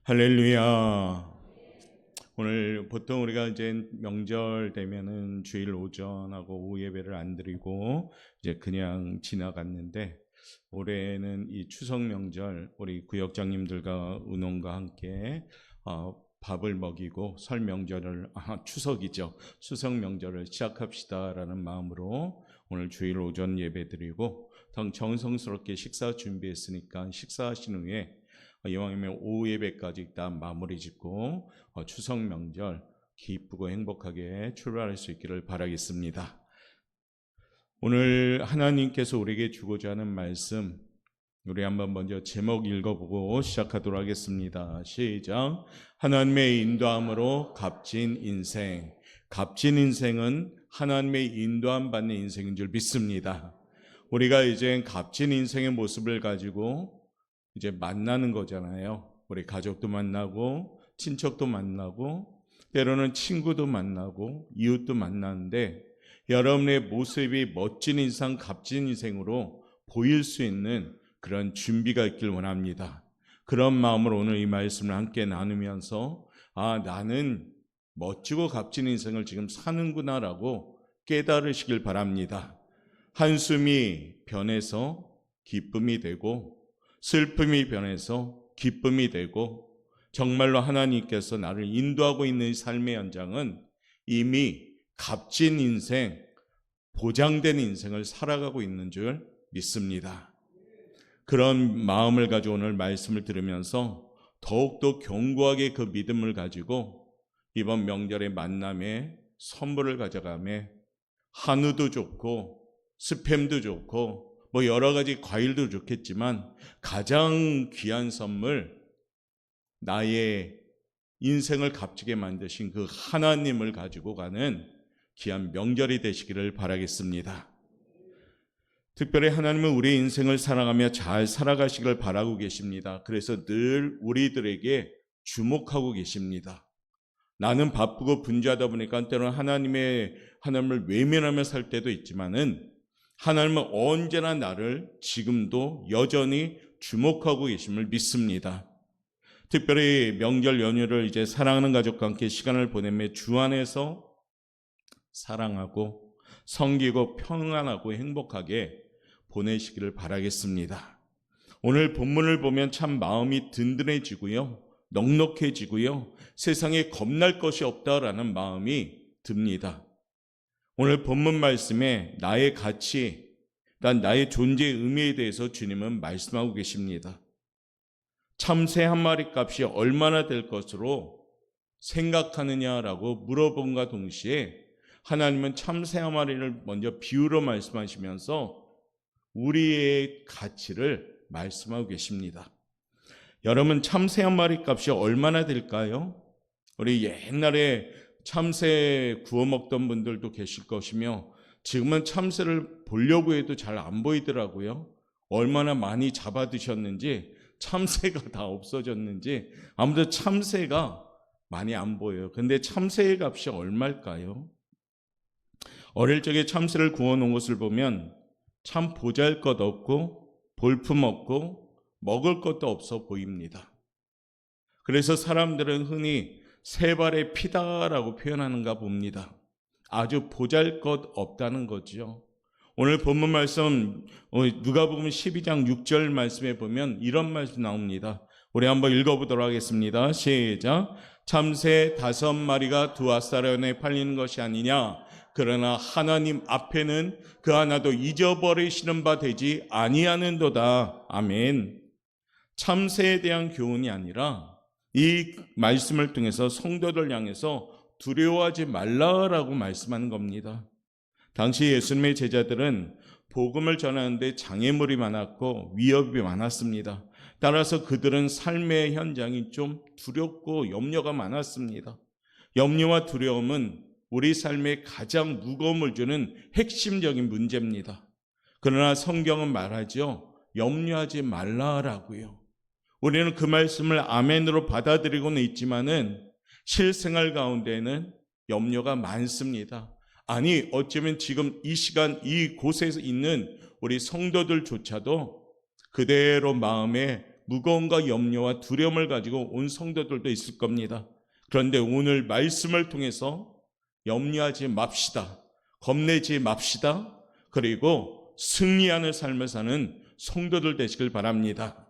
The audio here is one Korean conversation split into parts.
할렐루야. 오늘 보통 우리가 이제 명절 되면은 주일 오전하고 오후 예배를 안 드리고 이제 그냥 지나갔는데, 올해는 이 추석 명절 우리 구역장님들과 은원과 함께 밥을 먹이고 설 명절을 추석이죠. 추석 명절을 시작합시다라는 마음으로 오늘 주일 오전 예배 드리고 정성스럽게 식사 준비했으니까 식사하신 후에 이왕이면 오후 예배까지 다 마무리 짓고 추석 명절 기쁘고 행복하게 출발할 수 있기를 바라겠습니다. 오늘 하나님께서 우리에게 주고자 하는 말씀, 우리 한번 먼저 제목 읽어보고 시작하도록 하겠습니다. 시작. 하나님의 인도함으로 값진 인생. 값진 인생은 하나님의 인도함 받는 인생인 줄 믿습니다. 우리가 이제 값진 인생의 모습을 가지고 이제 만나는 거잖아요. 우리 가족도 만나고 친척도 만나고 때로는 친구도 만나고 이웃도 만나는데, 여러분의 모습이 멋진 인상, 값진 인생으로 보일 수 있는 그런 준비가 있길 원합니다. 그런 마음으로 오늘 이 말씀을 함께 나누면서 나는 멋지고 값진 인생을 지금 사는구나라고 깨달으시길 바랍니다. 한숨이 변해서 기쁨이 되고, 슬픔이 변해서 기쁨이 되고, 정말로 하나님께서 나를 인도하고 있는 삶의 현장은 이미 값진 인생, 보장된 인생을 살아가고 있는 줄 믿습니다. 그런 마음을 가지고 오늘 말씀을 들으면서 더욱더 견고하게 그 믿음을 가지고 이번 명절의 만남에 선물을 가져가며 한우도 좋고 스팸도 좋고 여러 가지 과일도 좋겠지만, 가장 귀한 선물, 나의 인생을 값지게 만드신 그 하나님을 가지고 가는 귀한 명절이 되시기를 바라겠습니다. 특별히 하나님은 우리의 인생을 사랑하며 잘 살아가시기를 바라고 계십니다. 그래서 늘 우리들에게 주목하고 계십니다. 나는 바쁘고 분주하다 보니까 때로는 하나님을 외면하며 살 때도 있지만은, 하나님은 언제나 나를 지금도 여전히 주목하고 계심을 믿습니다. 특별히 명절 연휴를 이제 사랑하는 가족과 함께 시간을 보내며 주 안에서 사랑하고 섬기고 평안하고 행복하게 보내시기를 바라겠습니다. 오늘 본문을 보면 참 마음이 든든해지고요, 넉넉해지고요, 세상에 겁날 것이 없다라는 마음이 듭니다. 오늘 본문 말씀에 나의 가치, 나의 존재의 의미에 대해서 주님은 말씀하고 계십니다. 참새 한 마리 값이 얼마나 될 것으로 생각하느냐라고 물어본과 동시에 하나님은 참새 한 마리를 먼저 비유로 말씀하시면서 우리의 가치를 말씀하고 계십니다. 여러분, 참새 한 마리 값이 얼마나 될까요? 우리 옛날에 참새 구워 먹던 분들도 계실 것이며, 지금은 참새를 보려고 해도 잘 안 보이더라고요. 얼마나 많이 잡아 드셨는지, 참새가 다 없어졌는지 아무튼 참새가 많이 안 보여요. 근데 참새의 값이 얼마일까요? 어릴 적에 참새를 구워 놓은 것을 보면 참 보잘것 없고 볼품 없고 먹을 것도 없어 보입니다. 그래서 사람들은 흔히 세 발의 피다라고 표현하는가 봅니다. 아주 보잘것 없다는 거죠. 오늘 본문 말씀 누가복음 12장 6절 말씀에 보면 이런 말씀 나옵니다. 우리 한번 읽어보도록 하겠습니다. 시작. 참새 5마리가 두 아사련에 팔리는 것이 아니냐. 그러나 하나님 앞에는 그 하나도 잊어버리시는 바 되지 아니하는도다. 아멘. 참새에 대한 교훈이 아니라 이 말씀을 통해서 성도들 향해서 두려워하지 말라라고 말씀하는 겁니다. 당시 예수님의 제자들은 복음을 전하는데 장애물이 많았고 위협이 많았습니다. 따라서 그들은 삶의 현장이 좀 두렵고 염려가 많았습니다. 염려와 두려움은 우리 삶에 가장 무거움을 주는 핵심적인 문제입니다. 그러나 성경은 말하죠. 염려하지 말라라고요. 우리는 그 말씀을 아멘으로 받아들이고는 있지만은 실생활 가운데는 염려가 많습니다. 아니, 어쩌면 지금 이 시간 이곳에 있는 우리 성도들조차도 그대로 마음에 무거움과 염려와 두려움을 가지고 온 성도들도 있을 겁니다. 그런데 오늘 말씀을 통해서 염려하지 맙시다. 겁내지 맙시다. 그리고 승리하는 삶을 사는 성도들 되시길 바랍니다.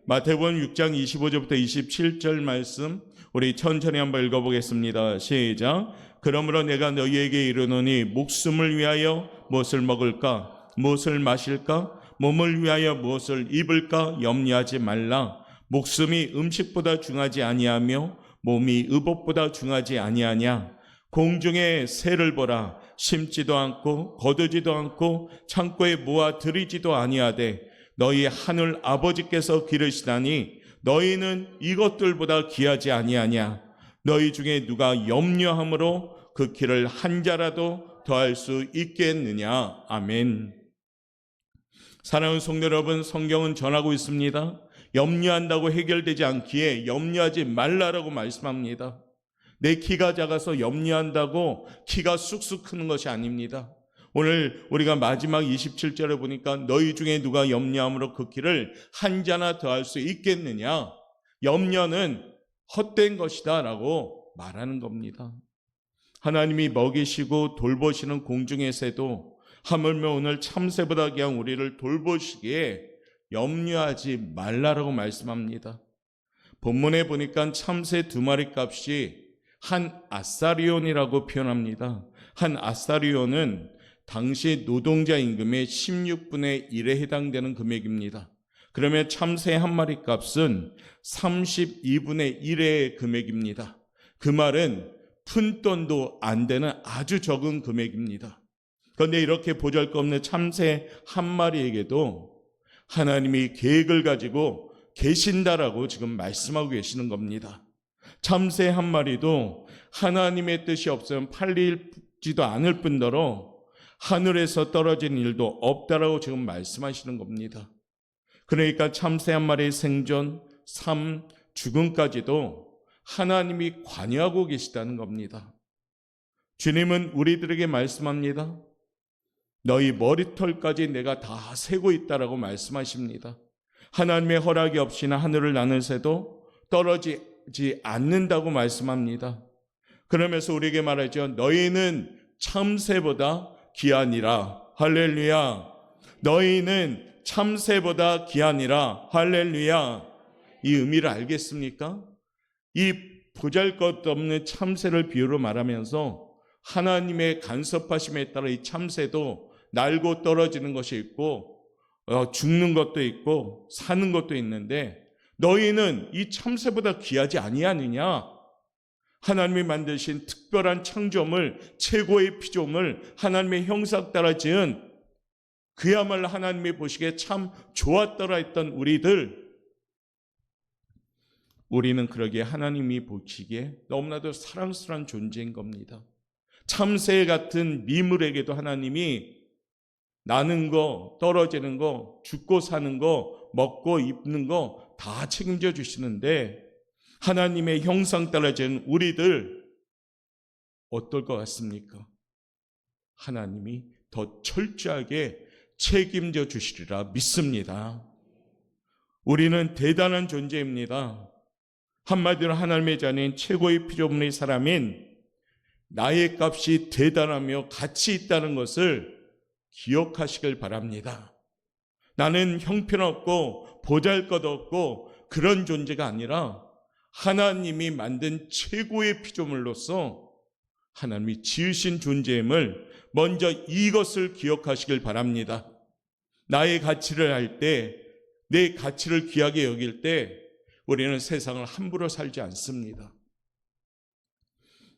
마태복음 6장 25절부터 27절 말씀 우리 천천히 한번 읽어보겠습니다. 시작. 그러므로 내가 너희에게 이르노니 목숨을 위하여 무엇을 먹을까? 무엇을 마실까? 몸을 위하여 무엇을 입을까? 염려하지 말라. 목숨이 음식보다 중하지 아니하며 몸이 의복보다 중하지 아니하냐. 공중의 새를 보라. 심지도 않고 거두지도 않고 창고에 모아 들이지도 아니하되 너희 하늘 아버지께서 기르시다니 너희는 이것들보다 귀하지 아니하냐. 너희 중에 누가 염려함으로 그 길을 한 자라도 더할 수 있겠느냐. 아멘. 사랑하는 성도 여러분, 성경은 전하고 있습니다. 염려한다고 해결되지 않기에 염려하지 말라라고 말씀합니다. 내 키가 작아서 염려한다고 키가 쑥쑥 크는 것이 아닙니다. 오늘 우리가 마지막 27절에 보니까 너희 중에 누가 염려함으로 그 길을 한 자나 더할 수 있겠느냐. 염려는 헛된 것이다 라고 말하는 겁니다. 하나님이 먹이시고 돌보시는 공중의 새도 하물며 오늘 참새보다 귀한 우리를 돌보시기에 염려하지 말라라고 말씀합니다. 본문에 보니까 참새 2마리 값이 한 아사리온이라고 표현합니다. 한 아사리온은 당시 노동자 임금의 16분의 1에 해당되는 금액입니다. 그러면 참새 한 마리 값은 32분의 1의 금액입니다. 그 말은 푼돈도 안 되는 아주 적은 금액입니다. 그런데 이렇게 보잘것없는 참새 한 마리에게도 하나님이 계획을 가지고 계신다라고 지금 말씀하고 계시는 겁니다. 참새 한 마리도 하나님의 뜻이 없으면 팔리지도 않을 뿐더러 하늘에서 떨어진 일도 없다라고 지금 말씀하시는 겁니다. 그러니까 참새 한 마리의 생존, 삶, 죽음까지도 하나님이 관여하고 계시다는 겁니다. 주님은 우리들에게 말씀합니다. 너희 머리털까지 내가 다 세고 있다라고 말씀하십니다. 하나님의 허락이 없이는 하늘을 나는 새도 떨어지지 않는다고 말씀합니다. 그러면서 우리에게 말하죠. 너희는 참새보다 귀하니라. 할렐루야. 너희는 참새보다 귀하니라. 할렐루야. 이 의미를 알겠습니까? 이 보잘것없는 참새를 비유로 말하면서 하나님의 간섭하심에 따라 이 참새도 날고 떨어지는 것이 있고 죽는 것도 있고 사는 것도 있는데 너희는 이 참새보다 귀하지 아니하느냐. 하나님이 만드신 특별한 창조물, 최고의 피조물, 하나님의 형상 따라 지은 그야말로 하나님이 보시기에 참 좋았더라 했던 우리는 그러기에 하나님이 보시기에 너무나도 사랑스러운 존재인 겁니다. 참새 같은 미물에게도 하나님이 나는 거, 떨어지는 거, 죽고 사는 거, 먹고 입는 거 다 책임져 주시는데 하나님의 형상 따라 지은 우리들 어떨 것 같습니까? 하나님이 더 철저하게 책임져 주시리라 믿습니다. 우리는 대단한 존재입니다. 한마디로 하나님의 자녀인 최고의 피조물의 사람인 나의 값이 대단하며 가치 있다는 것을 기억하시길 바랍니다. 나는 형편없고 보잘것없고 그런 존재가 아니라 하나님이 만든 최고의 피조물로서 하나님이 지으신 존재임을 먼저 이것을 기억하시길 바랍니다. 나의 가치를 알 때, 내 가치를 귀하게 여길 때 우리는 세상을 함부로 살지 않습니다.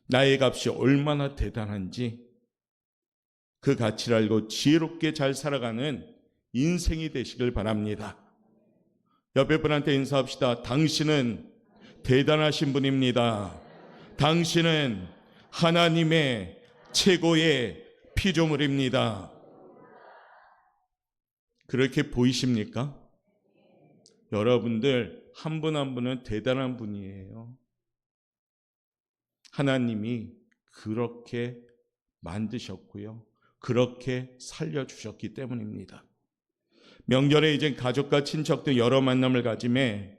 나의 값이 얼마나 대단한지 그 가치를 알고 지혜롭게 잘 살아가는 인생이 되시길 바랍니다. 옆에 분한테 인사합시다. 당신은 대단하신 분입니다. 당신은 하나님의 최고의 피조물입니다. 그렇게 보이십니까? 여러분들 한 분 한 분은 대단한 분이에요. 하나님이 그렇게 만드셨고요. 그렇게 살려주셨기 때문입니다. 명절에 이제 가족과 친척들 여러 만남을 가짐에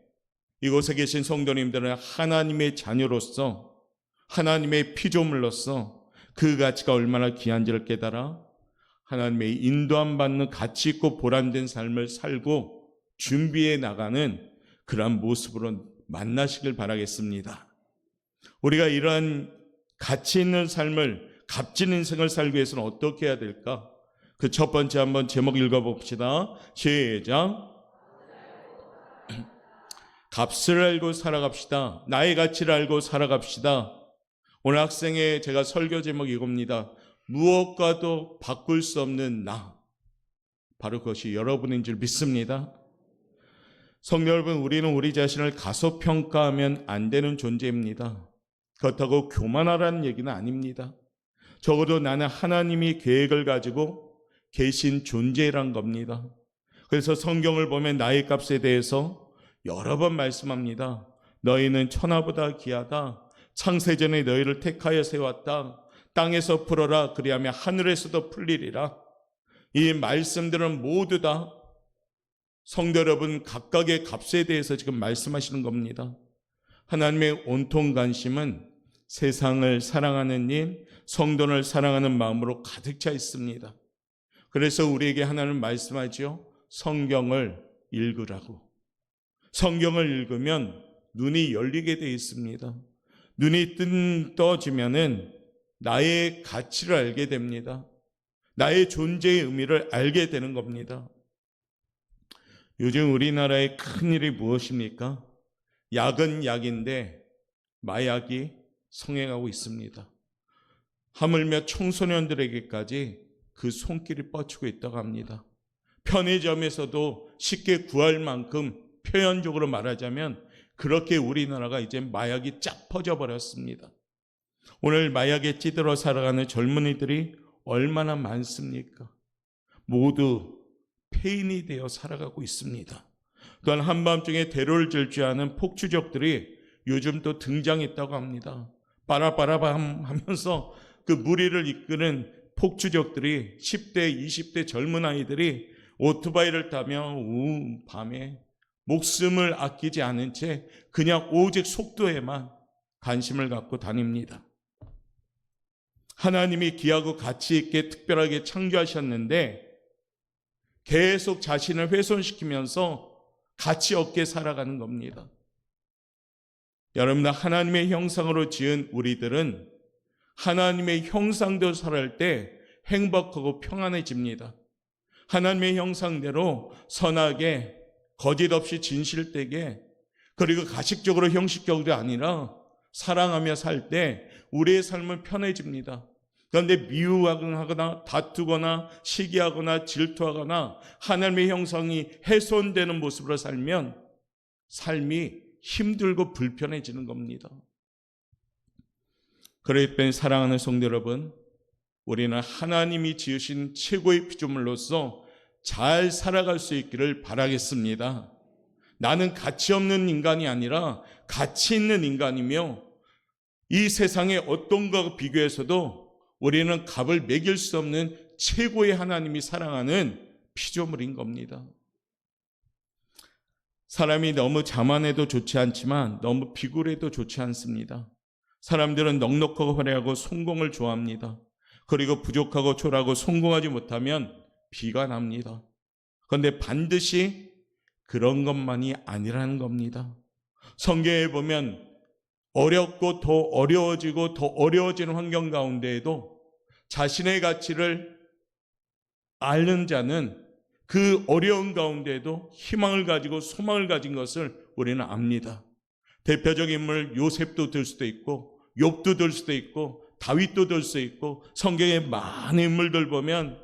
이곳에 계신 성도님들은 하나님의 자녀로서, 하나님의 피조물로서 그 가치가 얼마나 귀한지를 깨달아 하나님의 인도함 받는 가치 있고 보람된 삶을 살고 준비해 나가는 그러한 모습으로 만나시길 바라겠습니다. 우리가 이러한 가치 있는 삶을, 값진 인생을 살기 위해서는 어떻게 해야 될까? 그 첫 번째 한번 제목 읽어봅시다. 시작. 값을 알고 살아갑시다. 나의 가치를 알고 살아갑시다. 오늘 학생의 제가 설교 제목이 이겁니다. 무엇과도 바꿀 수 없는 나. 바로 그것이 여러분인 줄 믿습니다. 성도 여러분, 우리는 우리 자신을 가소평가하면 안 되는 존재입니다. 그렇다고 교만하라는 얘기는 아닙니다. 적어도 나는 하나님이 계획을 가지고 계신 존재란 겁니다. 그래서 성경을 보면 나의 값에 대해서 여러 번 말씀합니다. 너희는 천하보다 귀하다. 창세전에 너희를 택하여 세웠다. 땅에서 풀어라. 그리하면 하늘에서도 풀리리라. 이 말씀들은 모두 다 성도 여러분 각각의 값에 대해서 지금 말씀하시는 겁니다. 하나님의 온통 관심은 세상을 사랑하는 일, 성도를 사랑하는 마음으로 가득 차 있습니다. 그래서 우리에게 하나님 말씀하죠. 성경을 읽으라고. 성경을 읽으면 눈이 열리게 되어 있습니다. 눈이 떠지면은 나의 가치를 알게 됩니다. 나의 존재의 의미를 알게 되는 겁니다. 요즘 우리나라의 큰일이 무엇입니까? 약은 약인데 마약이 성행하고 있습니다. 하물며 청소년들에게까지 그 손길이 뻗치고 있다고 합니다. 편의점에서도 쉽게 구할 만큼 표현적으로 말하자면 그렇게 우리나라가 이제 마약이 쫙 퍼져버렸습니다. 오늘 마약에 찌들어 살아가는 젊은이들이 얼마나 많습니까? 모두 폐인이 되어 살아가고 있습니다. 또한 한밤중에 대로를 질주하는 폭주족들이 요즘 또 등장했다고 합니다. 빠라빠라밤 하면서 그 무리를 이끄는 폭주족들이 10대, 20대 젊은 아이들이 오토바이를 타며 밤에 목숨을 아끼지 않은 채 그냥 오직 속도에만 관심을 갖고 다닙니다. 하나님이 귀하고 가치 있게 특별하게 창조하셨는데 계속 자신을 훼손시키면서 가치 없게 살아가는 겁니다. 여러분, 하나님의 형상으로 지은 우리들은 하나님의 형상대로 살아갈 때 행복하고 평안해집니다. 하나님의 형상대로 선하게, 거짓 없이 진실되게, 그리고 가식적으로 형식적으로 아니라 사랑하며 살 때 우리의 삶은 편해집니다. 그런데 미워하거나 다투거나 시기하거나 질투하거나 하나님의 형상이 훼손되는 모습으로 살면 삶이 힘들고 불편해지는 겁니다. 그렇기 때문에 사랑하는 성도 여러분, 우리는 하나님이 지으신 최고의 피조물로서 잘 살아갈 수 있기를 바라겠습니다. 나는 가치 없는 인간이 아니라 가치 있는 인간이며 이 세상의 어떤 것과 비교해서도 우리는 값을 매길 수 없는 최고의 하나님이 사랑하는 피조물인 겁니다. 사람이 너무 자만해도 좋지 않지만 너무 비굴해도 좋지 않습니다. 사람들은 넉넉하고 화려하고 성공을 좋아합니다. 그리고 부족하고 초라하고 성공하지 못하면 비가 납니다. 그런데 반드시 그런 것만이 아니라는 겁니다. 성경에 보면 어렵고 더 어려워지고 더 어려워지는 환경 가운데에도 자신의 가치를 아는 자는 그 어려운 가운데에도 희망을 가지고 소망을 가진 것을 우리는 압니다. 대표적인 인물 요셉도 될 수도 있고 욥도 될 수도 있고 다윗도 될 수 있고 성경의 많은 인물들 보면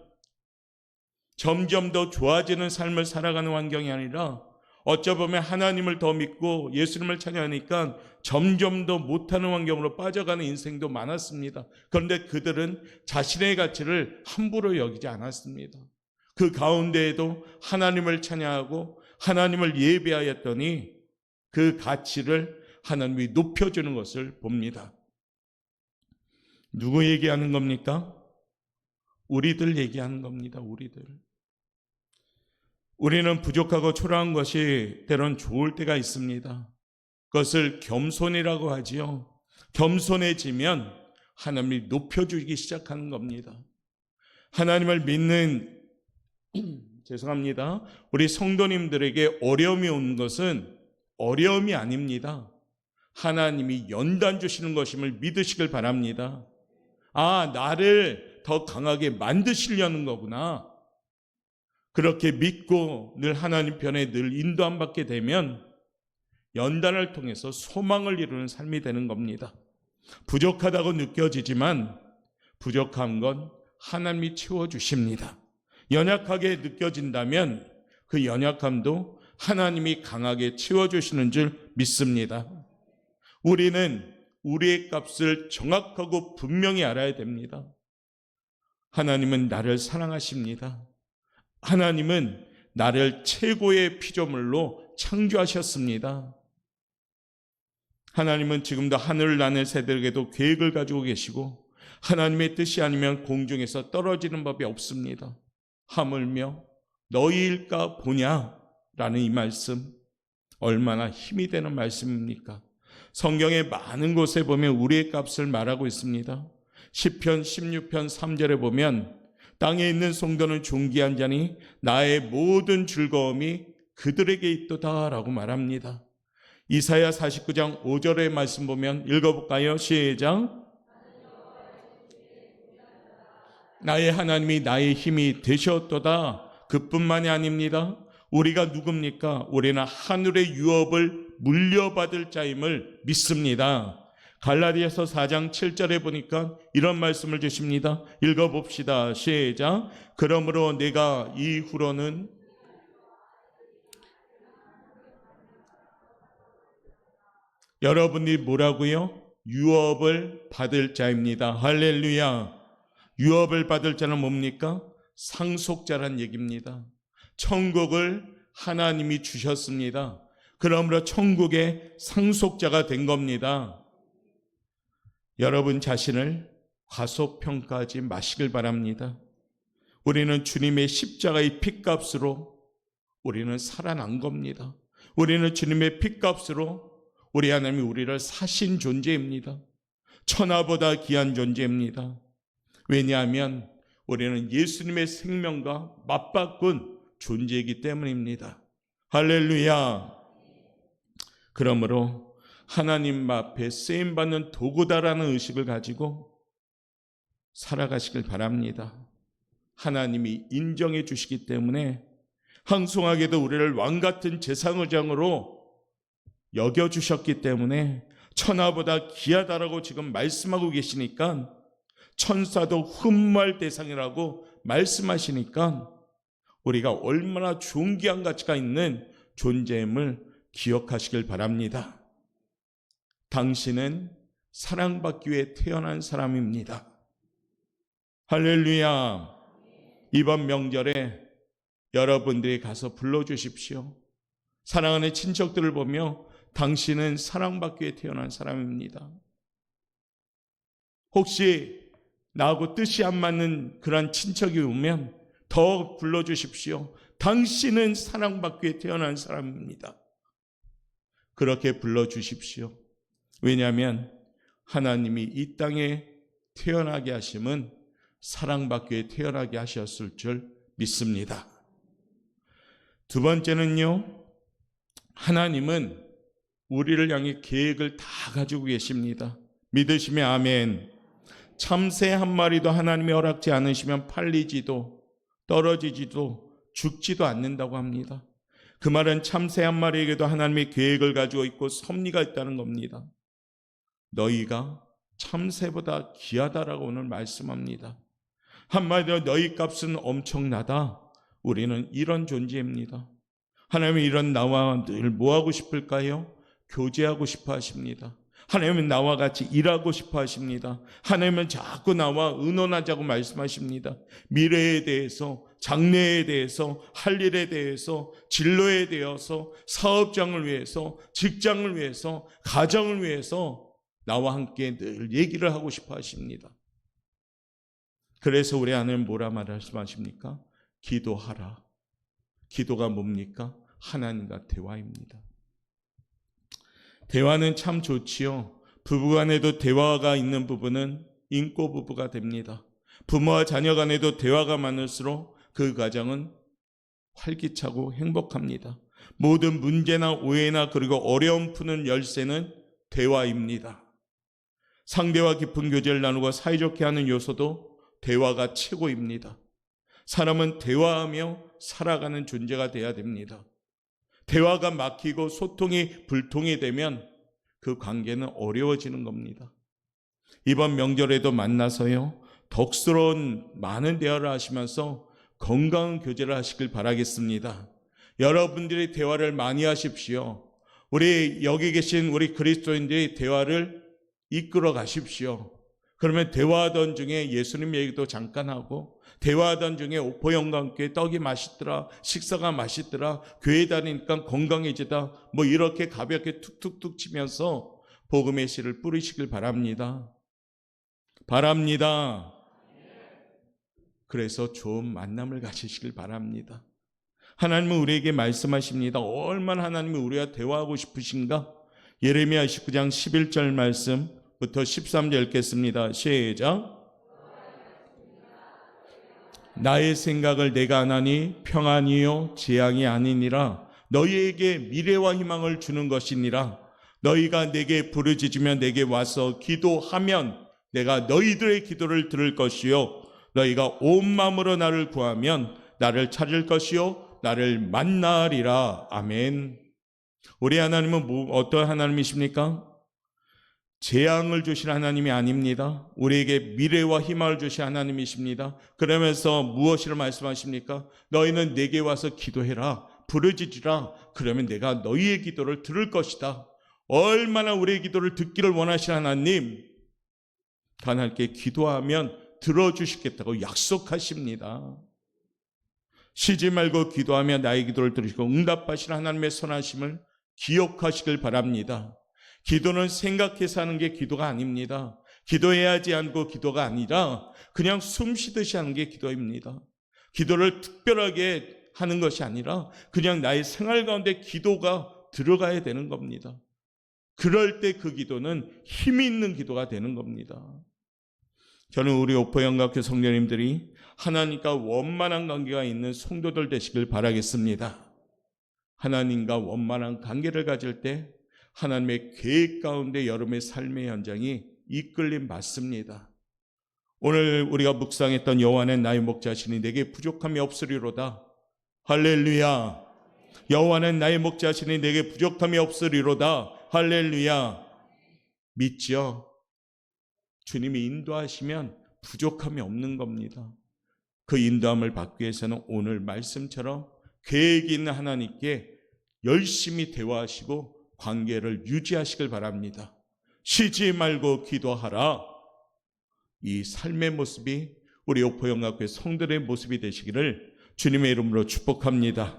점점 더 좋아지는 삶을 살아가는 환경이 아니라 어쩌보면 하나님을 더 믿고 예수님을 찬양하니까 점점 더 못하는 환경으로 빠져가는 인생도 많았습니다. 그런데 그들은 자신의 가치를 함부로 여기지 않았습니다. 그 가운데에도 하나님을 찬양하고 하나님을 예배하였더니 그 가치를 하나님이 높여주는 것을 봅니다. 누구 얘기하는 겁니까? 우리들 얘기하는 겁니다. 우리들. 우리는 부족하고 초라한 것이 때론 좋을 때가 있습니다. 그것을 겸손이라고 하지요. 겸손해지면 하나님이 높여주기 시작하는 겁니다. 하나님을 믿는 죄송합니다. 우리 성도님들에게 어려움이 온 것은 어려움이 아닙니다. 하나님이 연단 주시는 것임을 믿으시길 바랍니다. 아, 나를 더 강하게 만드시려는 거구나. 그렇게 믿고 늘 하나님 편에 늘 인도함 받게 되면 연단을 통해서 소망을 이루는 삶이 되는 겁니다. 부족하다고 느껴지지만 부족한 건 하나님이 채워주십니다. 연약하게 느껴진다면 그 연약함도 하나님이 강하게 채워주시는 줄 믿습니다. 우리는 우리의 값을 정확하고 분명히 알아야 됩니다. 하나님은 나를 사랑하십니다. 하나님은 나를 최고의 피조물로 창조하셨습니다. 하나님은 지금도 하늘을 나는 새들에게도 계획을 가지고 계시고 하나님의 뜻이 아니면 공중에서 떨어지는 법이 없습니다. 하물며 너희일까 보냐라는 이 말씀 얼마나 힘이 되는 말씀입니까? 성경의 많은 곳에 보면 우리의 값을 말하고 있습니다. 시편 16편 3절에 보면 땅에 있는 성도는 존귀한 자니 나의 모든 즐거움이 그들에게 있도다 라고 말합니다. 이사야 49장 5절의 말씀 보면 읽어볼까요? 시작. 나의 하나님이 나의 힘이 되셨도다. 그뿐만이 아닙니다. 우리가 누굽니까? 우리는 하늘의 유업을 물려받을 자임을 믿습니다. 갈라디아서 4장 7절에 보니까 이런 말씀을 주십니다. 읽어봅시다. 시작. 그러므로 내가 이후로는 여러분이 뭐라고요? 유업을 받을 자입니다. 할렐루야. 유업을 받을 자는 뭡니까? 상속자란 얘기입니다. 천국을 하나님이 주셨습니다. 그러므로 천국의 상속자가 된 겁니다. 여러분 자신을 과소평가하지 마시길 바랍니다. 우리는 주님의 십자가의 핏값으로 우리는 살아난 겁니다. 우리는 주님의 핏값으로 우리 하나님이 우리를 사신 존재입니다. 천하보다 귀한 존재입니다. 왜냐하면 우리는 예수님의 생명과 맞바꾼 존재이기 때문입니다. 할렐루야. 그러므로 하나님 앞에 쓰임받는 도구다라는 의식을 가지고 살아가시길 바랍니다. 하나님이 인정해 주시기 때문에 황송하게도 우리를 왕같은 제사의장으로 여겨주셨기 때문에 천하보다 귀하다라고 지금 말씀하고 계시니까 천사도 흠모할 대상이라고 말씀하시니까 우리가 얼마나 존귀한 가치가 있는 존재임을 기억하시길 바랍니다. 당신은 사랑받기 위해 태어난 사람입니다. 할렐루야. 이번 명절에 여러분들이 가서 불러주십시오. 사랑하는 친척들을 보며 당신은 사랑받기 위해 태어난 사람입니다. 혹시 나하고 뜻이 안 맞는 그런 친척이 오면 더 불러주십시오. 당신은 사랑받기 위해 태어난 사람입니다. 그렇게 불러주십시오. 왜냐하면 하나님이 이 땅에 태어나게 하심은 사랑받기 위해 태어나게 하셨을 줄 믿습니다. 두 번째는요, 하나님은 우리를 향해 계획을 다 가지고 계십니다. 믿으시면 아멘. 참새 한 마리도 하나님이 허락지 않으시면 팔리지도 떨어지지도 죽지도 않는다고 합니다. 그 말은 참새 한 마리에게도 하나님의 계획을 가지고 있고 섭리가 있다는 겁니다. 너희가 참새보다 귀하다라고 오늘 말씀합니다. 한마디로 너희 값은 엄청나다. 우리는 이런 존재입니다. 하나님은 이런 나와 늘 뭐하고 싶을까요? 교제하고 싶어 하십니다. 하나님은 나와 같이 일하고 싶어 하십니다. 하나님은 자꾸 나와 의논하자고 말씀하십니다. 미래에 대해서, 장래에 대해서, 할 일에 대해서, 진로에 대해서, 사업장을 위해서, 직장을 위해서, 가정을 위해서 나와 함께 늘 얘기를 하고 싶어 하십니다. 그래서 우리 하나님 뭐라 말씀하십니까? 기도하라. 기도가 뭡니까? 하나님과 대화입니다. 대화는 참 좋지요. 부부간에도 대화가 있는 부부는 인고 부부가 됩니다. 부모와 자녀 간에도 대화가 많을수록 그 가정은 활기차고 행복합니다. 모든 문제나 오해나 그리고 어려움 푸는 열쇠는 대화입니다. 상대와 깊은 교제를 나누고 사이좋게 하는 요소도 대화가 최고입니다. 사람은 대화하며 살아가는 존재가 돼야 됩니다. 대화가 막히고 소통이 불통이 되면 그 관계는 어려워지는 겁니다. 이번 명절에도 만나서요, 덕스러운 많은 대화를 하시면서 건강한 교제를 하시길 바라겠습니다. 여러분들이 대화를 많이 하십시오. 우리 여기 계신 우리 그리스도인들이 대화를 이끌어 가십시오. 그러면 대화하던 중에 예수님 얘기도 잠깐 하고, 대화하던 중에 오포 형과 함께 떡이 맛있더라, 식사가 맛있더라, 교회 다니니까 건강해지다, 뭐 이렇게 가볍게 툭툭툭 치면서 복음의 씨를 뿌리시길 바랍니다. 그래서 좋은 만남을 가지시길 바랍니다. 하나님은 우리에게 말씀하십니다. 얼마나 하나님이 우리와 대화하고 싶으신가? 예레미야 19장 11절 말씀부터 13절 읽겠습니다. 시작. 나의 생각을 내가 아나니 평안이요 재앙이 아니니라. 너희에게 미래와 희망을 주는 것이니라. 너희가 내게 부르짖으며 내게 와서 기도하면 내가 너희들의 기도를 들을 것이요 너희가 온 마음으로 나를 구하면 나를 찾을 것이요 나를 만나리라. 아멘. 우리 하나님은 어떤 하나님이십니까? 재앙을 주신 하나님이 아닙니다. 우리에게 미래와 희망을 주신 하나님이십니다. 그러면서 무엇이라 말씀하십니까? 너희는 내게 와서 기도해라, 부르짖으라. 그러면 내가 너희의 기도를 들을 것이다. 얼마나 우리의 기도를 듣기를 원하시는 하나님, 하나님께 기도하면 들어주시겠다고 약속하십니다. 쉬지 말고 기도하며 나의 기도를 들으시고 응답하시는 하나님의 선하심을 기억하시길 바랍니다. 기도는 생각해서 하는 게 기도가 아닙니다. 기도해야지 않고 기도가 아니라 그냥 숨 쉬듯이 하는 게 기도입니다. 기도를 특별하게 하는 것이 아니라 그냥 나의 생활 가운데 기도가 들어가야 되는 겁니다. 그럴 때 그 기도는 힘이 있는 기도가 되는 겁니다. 저는 우리 오포영각교 성도님들이 하나님과 원만한 관계가 있는 성도들 되시길 바라겠습니다. 하나님과 원만한 관계를 가질 때 하나님의 계획 가운데 여러분의 삶의 현장이 이끌림 받습니다. 오늘 우리가 묵상했던 여호와는 나의 목자시니 내게 부족함이 없으리로다. 할렐루야. 여호와는 나의 목자시니 내게 부족함이 없으리로다. 할렐루야. 믿죠? 주님이 인도하시면 부족함이 없는 겁니다. 그 인도함을 받기 위해서는 오늘 말씀처럼 계획이 있는 하나님께 열심히 대화하시고 관계를 유지하시길 바랍니다. 쉬지 말고 기도하라. 이 삶의 모습이 우리 오포영각교회 성도들의 모습이 되시기를 주님의 이름으로 축복합니다.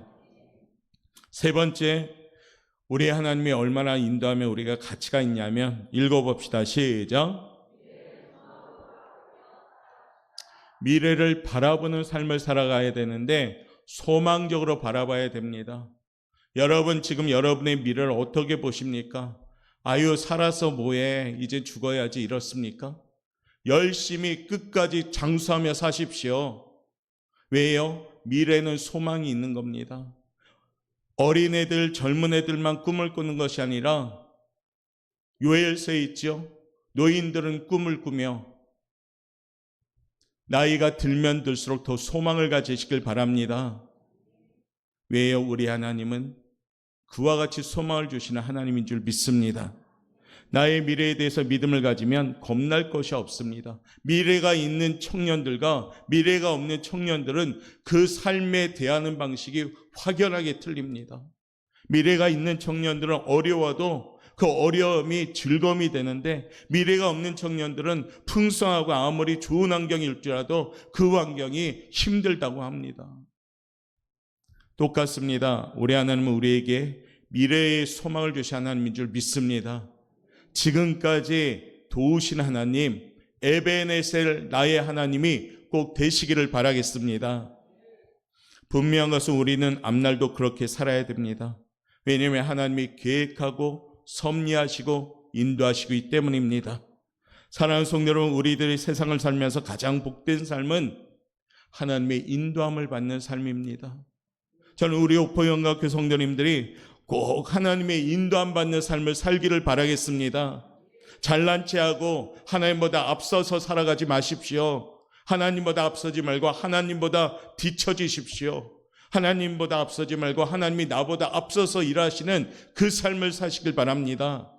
세 번째, 우리 하나님이 얼마나 인도하며 우리가 가치가 있냐면 읽어봅시다. 시작. 미래를 바라보는 삶을 살아가야 되는데 소망적으로 바라봐야 됩니다. 여러분 지금 여러분의 미래를 어떻게 보십니까? 아유 살아서 뭐해, 이제 죽어야지 이렇습니까? 열심히 끝까지 장수하며 사십시오. 왜요? 미래는 소망이 있는 겁니다. 어린애들, 젊은 애들만 꿈을 꾸는 것이 아니라 요엘서에 있죠. 노인들은 꿈을 꾸며 나이가 들면 들수록 더 소망을 가지시길 바랍니다. 왜요? 우리 하나님은 그와 같이 소망을 주시는 하나님인 줄 믿습니다. 나의 미래에 대해서 믿음을 가지면 겁날 것이 없습니다. 미래가 있는 청년들과 미래가 없는 청년들은 그 삶에 대하는 방식이 확연하게 틀립니다. 미래가 있는 청년들은 어려워도 그 어려움이 즐거움이 되는데 미래가 없는 청년들은 풍성하고 아무리 좋은 환경일지라도 그 환경이 힘들다고 합니다. 똑같습니다. 우리 하나님은 우리에게 미래의 소망을 주신 하나님인 줄 믿습니다. 지금까지 도우신 하나님, 에베네셀 나의 하나님이 꼭 되시기를 바라겠습니다. 분명한 것은 우리는 앞날도 그렇게 살아야 됩니다. 왜냐하면 하나님이 계획하고 섭리하시고 인도하시기 때문입니다. 사랑하는 성도 여러분, 우리들이 세상을 살면서 가장 복된 삶은 하나님의 인도함을 받는 삶입니다. 저는 우리 오포영각교 성도님들이 꼭 하나님의 인도함 받는 삶을 살기를 바라겠습니다. 잘난 체하고 하나님보다 앞서서 살아가지 마십시오. 하나님보다 앞서지 말고 하나님보다 뒤처지십시오. 하나님보다 앞서지 말고 하나님이 나보다 앞서서 일하시는 그 삶을 사시길 바랍니다.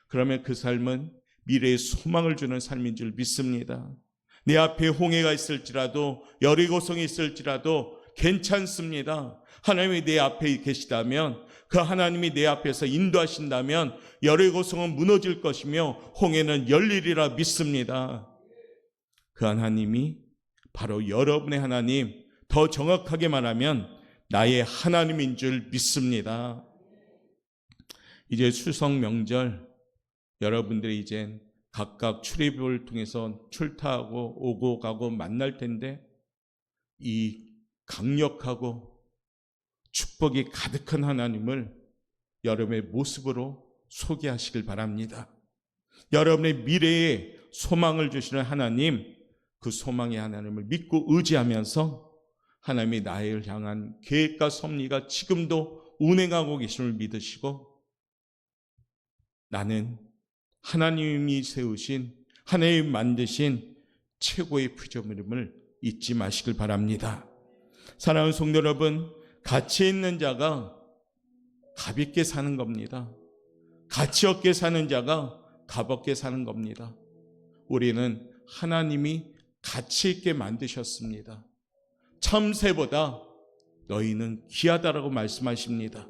그러면 그 삶은 미래의 소망을 주는 삶인 줄 믿습니다. 내 앞에 홍해가 있을지라도 여리고성이 있을지라도 괜찮습니다. 하나님이 내 앞에 계시다면, 그 하나님이 내 앞에서 인도하신다면 여리고성은 무너질 것이며 홍해는 열리리라 믿습니다. 그 하나님이 바로 여러분의 하나님, 더 정확하게 말하면 나의 하나님인 줄 믿습니다. 이제 추석 명절, 여러분들이 이젠 각각 출입을 통해서 출타하고 오고 가고 만날 텐데, 이 강력하고 축복이 가득한 하나님을 여러분의 모습으로 소개하시길 바랍니다. 여러분의 미래에 소망을 주시는 하나님, 그 소망의 하나님을 믿고 의지하면서 하나님이 나를 향한 계획과 섭리가 지금도 운행하고 계심을 믿으시고, 나는 하나님이 세우신, 하나님이 만드신 최고의 피조물임을 잊지 마시길 바랍니다. 사랑하는 성도 여러분, 가치 있는 자가 가볍게 사는 겁니다. 가치 없게 사는 자가 값없게 사는 겁니다. 우리는 하나님이 가치 있게 만드셨습니다. 참새보다 너희는 귀하다라고 말씀하십니다.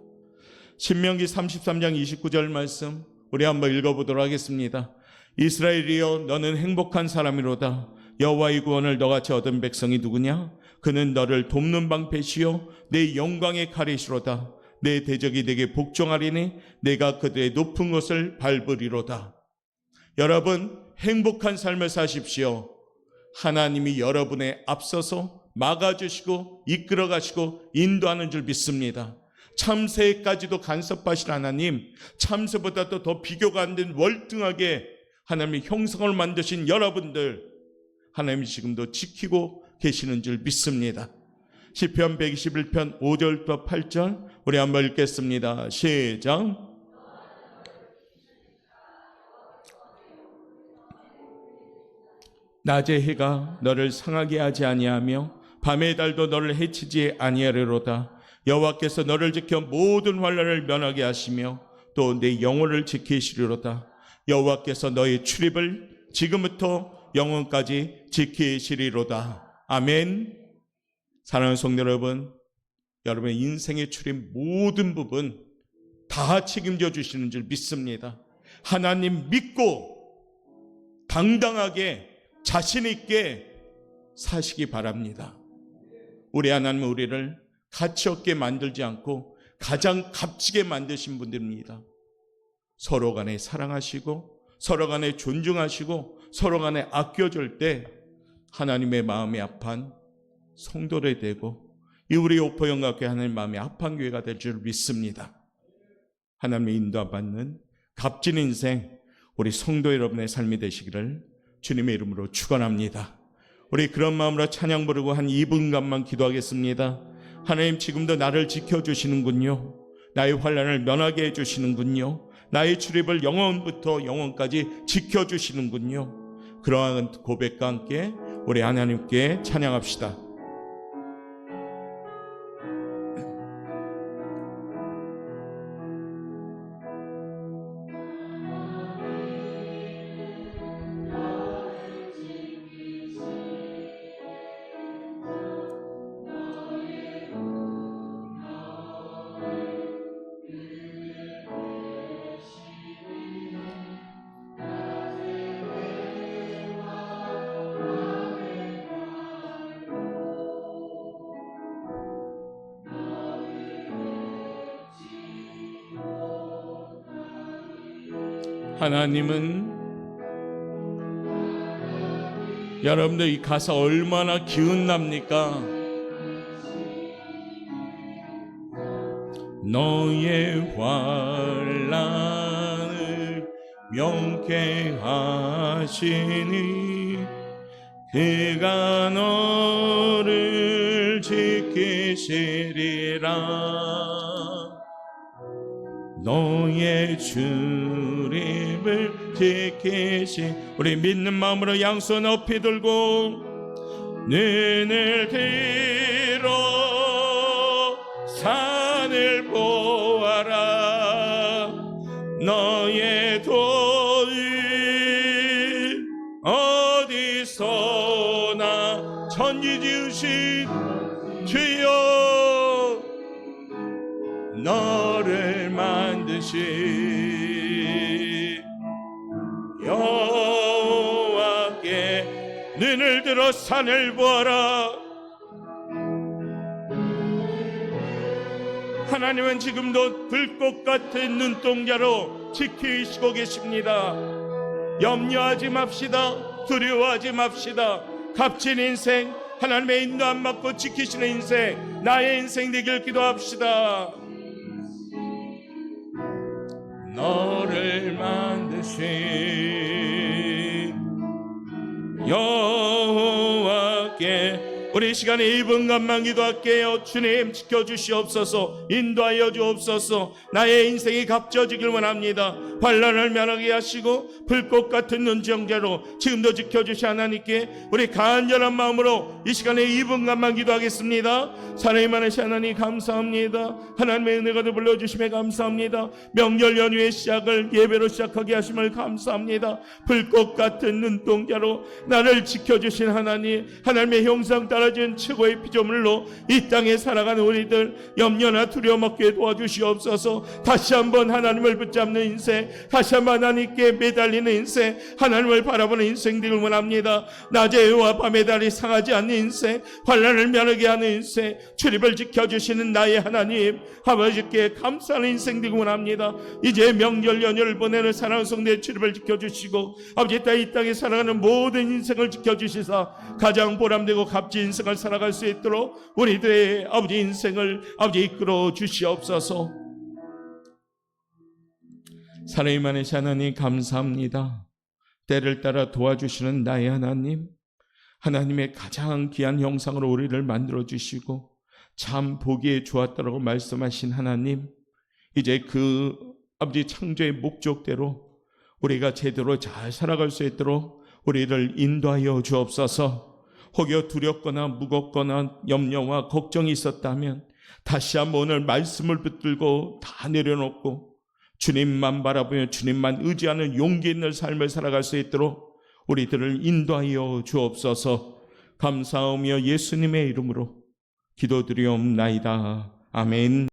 신명기 33장 29절 말씀 우리 한번 읽어보도록 하겠습니다. 이스라엘이여, 너는 행복한 사람이로다. 여호와의 구원을 너같이 얻은 백성이 누구냐? 그는 너를 돕는 방패시요 내 영광의 칼이시로다. 내 대적이 내게 복종하리니 내가 그들의 높은 곳을 밟으리로다. 여러분, 행복한 삶을 사십시오. 하나님이 여러분의 앞서서 막아주시고 이끌어가시고 인도하는 줄 믿습니다. 참새까지도 간섭하실 하나님, 참새보다도 더 비교가 안 된 월등하게 하나님의 형상을 만드신 여러분들, 하나님이 지금도 지키고 계시는 줄 믿습니다. 시편 121편 5절부터 8절 우리 한번 읽겠습니다. 시작. 낮의 해가 너를 상하게 하지 아니하며 밤의 달도 너를 해치지 아니하리로다. 여호와께서 너를 지켜 모든 환난을 면하게 하시며 또 내 영혼을 지키시리로다. 여호와께서 너의 출입을 지금부터 영원까지 지키시리로다. 아멘. 사랑하는 성도 여러분, 여러분의 인생의 출입 모든 부분 다 책임져 주시는 줄 믿습니다. 하나님 믿고 당당하게 자신 있게 사시기 바랍니다. 우리 하나님은 우리를 가치 없게 만들지 않고 가장 값지게 만드신 분들입니다. 서로 간에 사랑하시고 서로 간에 존중하시고 서로 간에 아껴줄 때 하나님의 마음이 합한 성도를 되고 이 우리 오포영각교회 하나님 마음이 합한 교회가 될 줄 믿습니다. 하나님의 인도받는 값진 인생 우리 성도 여러분의 삶이 되시기를 주님의 이름으로 축원합니다. 우리 그런 마음으로 찬양 부르고 한 2분간만 기도하겠습니다. 하나님, 지금도 나를 지켜주시는군요. 나의 환난을 면하게 해주시는군요. 나의 출입을 영원부터 영원까지 지켜주시는군요. 그러한 고백과 함께 우리 하나님께 찬양합시다. 하나님은 여러분들 이 가사 얼마나 기운납니까? 너의 환난을 명케 하시니 그가 너를 지키시리라. 너의 주림을 지키시. 우리 믿는 마음으로 양손 높이 들고 눈을 들어 산을 보아라. 너의 도움 어디서나 천지 지으신 주여 너를 만드신 여호와께 눈을 들어 산을 보아라. 하나님은 지금도 불꽃 같은 눈동자로 지키시고 계십니다. 염려하지 맙시다. 두려워하지 맙시다. 값진 인생, 하나님의 인도 안 받고 지키시는 인생, 나의 인생 되길 기도합시다. 너를 만드신 여호와께 우리 시간에 1분간만 기도할게요. 주님 지켜주시옵소서. 인도하여 주옵소서. 나의 인생이 값져지길 원합니다. 환난을 면하게 하시고 불꽃 같은 눈정자로 지금도 지켜주시 하나님께 우리 간절한 마음으로 이 시간에 2분간만 기도하겠습니다. 사랑이 많으신 하나님 감사합니다. 하나님의 은혜가 불러주심에 감사합니다. 명절 연휴의 시작을 예배로 시작하게 하심을 감사합니다. 불꽃 같은 눈동자로 나를 지켜주신 하나님, 하나님의 형상 따라진 최고의 피조물로 이 땅에 살아가는 우리들 염려나 두려움 없게 도와주시옵소서. 다시 한번 하나님을 붙잡는 인생, 다시 한번 하나님께 매달리는 인생, 하나님을 바라보는 인생 되길 원합니다. 낮에와 밤에 달이 상하지 않는 인생, 환난을 면하게 하는 인생, 출입을 지켜주시는 나의 하나님 아버지께 감사하는 인생 되길 원합니다. 이제 명절 연휴를 보내는 사랑하는 성도의 출입을 지켜주시고 아버지 이 땅에 살아가는 모든 인생을 지켜주시사 가장 보람되고 값진 인생을 살아갈 수 있도록 우리들의 아버지 인생을 아버지 이끌어 주시옵소서. 사랑이 많으신 하나님 감사합니다. 때를 따라 도와주시는 나의 하나님, 하나님의 가장 귀한 형상으로 우리를 만들어 주시고 참 보기에 좋았다라고 말씀하신 하나님, 이제 그 아버지 창조의 목적대로 우리가 제대로 잘 살아갈 수 있도록 우리를 인도하여 주옵소서. 혹여 두렵거나 무겁거나 염려와 걱정이 있었다면 다시 한번 오늘 말씀을 붙들고 다 내려놓고 주님만 바라보며 주님만 의지하는 용기 있는 삶을 살아갈 수 있도록 우리들을 인도하여 주옵소서. 감사하며 예수님의 이름으로 기도드리옵나이다. 아멘.